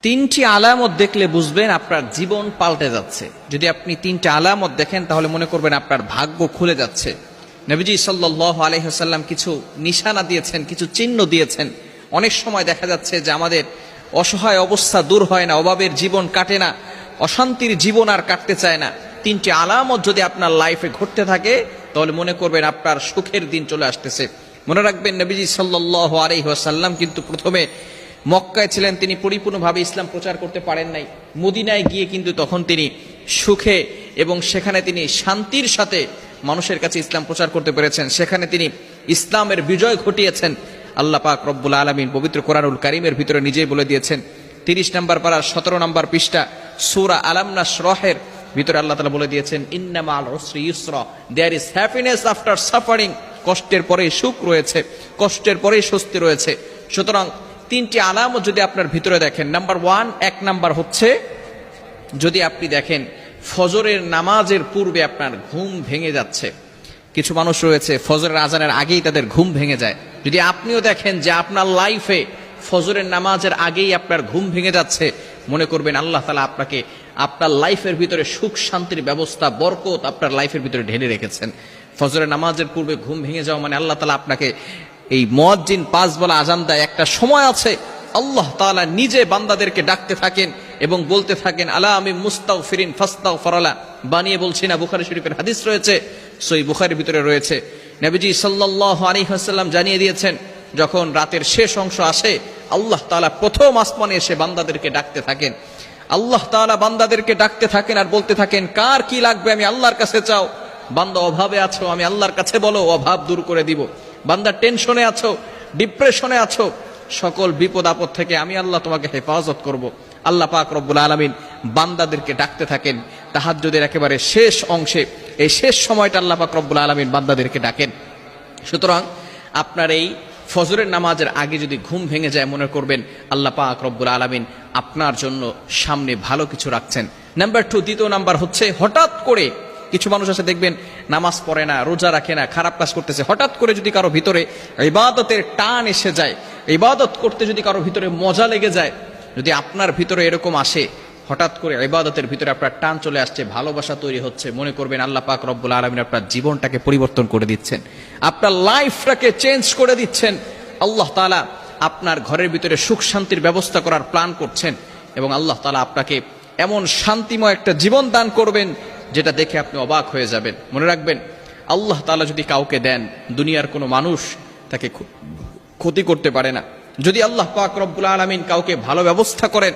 তিনটি আলামত দেখলে বুঝবেন আপনার জীবন পাল্টে যাচ্ছে। যদি আপনি তিনটি আলামত দেখেন তাহলে মনে করবেন আপনার ভাগ্য খুলে যাচ্ছে। নবীজি সাল্লাল্লাহু আলাইহি ওয়াসাল্লাম কিছু নিশানা দিয়েছেন, কিছু চিহ্ন দিয়েছেন। অনেক সময় দেখা যাচ্ছে যে আমাদের অসহায় অবস্থা দূর হয় না, অভাবের জীবন কাটে না, অশান্তির জীবন আর কাটতে চায় না। তিনটি আলামত যদি আপনার লাইফে ঘটতে থাকে তাহলে মনে করবেন আপনার সুখের দিন চলে আসতেছে। মনে রাখবেন নবীজি সাল্লাল্লাহু আলাইহি ওয়াসাল্লাম কিন্তু প্রথমে মক্কায় ছিলেন, তিনি পরিপূর্ণভাবে ইসলাম প্রচার করতে পারেন নাই। মদিনায় গিয়ে কিন্তু তখন তিনি সুখে এবং সেখানে তিনি শান্তির সাথে মানুষের কাছে ইসলাম প্রচার করতে পেরেছেন। সেখানে তিনি ইসলামের বিজয় ঘটিয়েছেন। আল্লাহ পাক রব্বুল আলামিন পবিত্র কোরআনুল কারীমের ভিতরে নিজেই বলে দিয়েছেন। 30 নম্বর পারার 17 নম্বর পৃষ্ঠা সূরা আলাম নাশরাহের ভিতরে আল্লাহ তাআলা বলে দিয়েছেন, ইন্না মা'আল উসরি ইউসরা, there is happiness after suffering. কষ্টের পরে সুখ রয়েছে, কষ্টের পরে স্বস্তি রয়েছে। সুতরাং তিনটি আলামত যদি আপনার ভিতরে দেখেন, নাম্বার 1, 1 নাম্বার হচ্ছে যদি আপনি দেখেন ফজরের নামাজের পূর্বে আপনার ঘুম ভেঙে যাচ্ছে। কিছু মানুষ রয়েছে ফজরের আজানের আগেই তাদের ঘুম ভেঙে যায়। যদি আপনিও দেখেন যে আপনার লাইফে ফজরের নামাজের আগেই আপনার ঘুম ভেঙে যাচ্ছে, মনে করবেন আল্লাহ তাআলা আপনাকে আপনার লাইফের ভিতরে সুখ শান্তির ব্যবস্থা, বরকত আপনার লাইফের ভিতরে ঢেলে রেখেছেন। ফজরের নামাজের পূর্বে ঘুম ভেঙে যাওয়া মানে আল্লাহ তাআলা আপনাকে, এই মুয়াজ্জিন 5 বেলা আজান দেয়, একটা সময় আছে আল্লাহ তাআলা নিজে বান্দাদেরকে ডাকতে থাকেন এবং বলতে থাকেন, আলা আমি মুস্তাগফিরিন ফাস্তাগফিরালা। বানিয়ে বলছি না, বুখারী শরীফের হাদিস রয়েছে, সহিহ বুখারীর ভিতরে রয়েছে। নবীজি সাল্লাল্লাহু আলাইহি ওয়াসাল্লাম জানিয়ে দিয়েছেন, যখন রাতের শেষ অংশ আসে আল্লাহ তাআলা প্রথম আসমানে এসে বান্দাদেরকে ডাকতে থাকেন। আল্লাহ তাআলা বান্দাদেরকে ডাকতে থাকেন আর বলতে থাকেন, কার কি লাগবে আমি আল্লাহর কাছে চাও। বান্দা অভাবে আছো, আমি আল্লাহর কাছে বলো, অভাব দূর করে দিব। বান্দা টেনশনে আছো, ডিপ্রেশনে আছো, সকল বিপদ আপদ থেকে আমি আল্লাহ তোমাকে হেফাজত করব। আল্লাহ পাক রব্বুল আলামিন বান্দাদেরকে ডাকতে থাকেন তাহাজ্জুদের একেবারে শেষ অংশে। এই শেষ সময়টা আল্লাহ পাক রব্বুল আলামিন বান্দাদেরকে ডাকেন। সুতরাং আপনার এই ফজরের নামাজের আগে যদি ঘুম ভেঙে যায়, মনে করবেন আল্লাহ পাক রব্বুল আলামিন আপনার জন্য সামনে ভালো কিছু রাখছেন। নাম্বার 2, দ্বিতীয় নাম্বার হচ্ছে হঠাৎ করে কিছু মানুষ আছে দেখবেন নামাজ পড়ে না, রোজা রাখে না, খারাপ কাজ করতেছে। হঠাৎ করে যদি কারো ভিতরে ইবাদতের টান এসে যায়, ইবাদত করতে যদি কারো ভিতরে মজা লেগে যায়, যদি আপনার ভিতরে এরকম আসে, হঠাৎ করে ইবাদতের ভিতরে আপনার টান চলে আসছে, ভালোবাসা তৈরি হচ্ছে, মনে করবেন আল্লাহ পাক রব্বুল আলামিন আপনার জীবনটাকে পরিবর্তন করে দিচ্ছেন, আপনার লাইফটাকে চেঞ্জ করে দিচ্ছেন। আল্লাহ তাআলা আপনার ঘরের ভিতরে সুখ শান্তির ব্যবস্থা করার প্ল্যান করছেন এবং আল্লাহ তাআলা আপনাকে এমন শান্তিময় একটা জীবন দান করবেন যেটা দেখে আপনি অবাক হয়ে যাবেন। মনে রাখবেন, আল্লাহ তাআলা যদি কাউকে দেন, দুনিয়ার কোনো মানুষ তাকে ক্ষতি করতে পারে না। যদি আল্লাহ পাক রব্বুল আলামিন কাউকে ভালো ব্যবস্থা করেন,